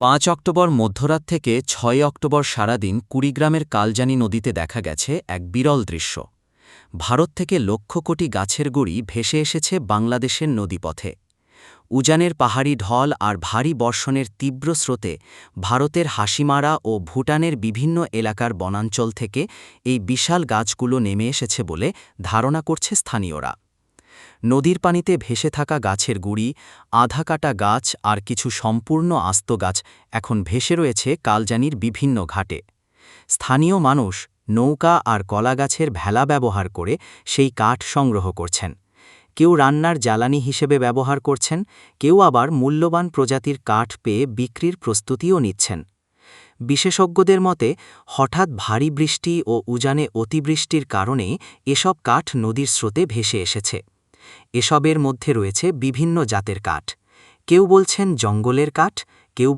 ৫ October মধ্যরাত থেকে ৬ October সারাদিন কুড়িগ্রামের কালজানি নদীতে দেখা গেছে এক বিরল দৃশ্য। ভারত থেকে লক্ষ কোটি গাছের গুঁড়ি ভেসে এসেছে বাংলাদেশের নদীপথে। উজানের পাহাড়ি ঢল আর ভারী বর্ষণের তীব্র স্রোতে ভারতের হাসিমারা ও ভুটানের বিভিন্ন এলাকার বনাঞ্চল থেকে এই বিশাল গাছগুলো নেমে এসেছে বলে ধারণা করছে স্থানীয়রা। নদীর পানিতে ভেসে থাকা গাছের গুঁড়ি, আধা কাটা গাছ আর কিছু সম্পূর্ণ আস্ত গাছ এখন ভেসে রয়েছে কালজানির বিভিন্ন ঘাটে। স্থানীয় মানুষ নৌকা আর কলাগাছের ভেলা ব্যবহার করে সেই কাঠ সংগ্রহ করছেন। কেউ রান্নার জ্বালানি হিসেবে ব্যবহার করছেন, কেউ আবার মূল্যবান প্রজাতির কাঠ পেয়ে বিক্রির প্রস্তুতিও নিচ্ছেন। বিশেষজ্ঞদের মতে হঠাৎ ভারী বৃষ্টি ও উজানে অতিবৃষ্টির কারণে এসব কাঠ নদীর স্রোতে ভেসে এসেছে। এসবের মধ্যে রয়েছে বিভিন্ন জাতের কাঠ। কেউ বলছেন জঙ্গলের কাঠ, কেউ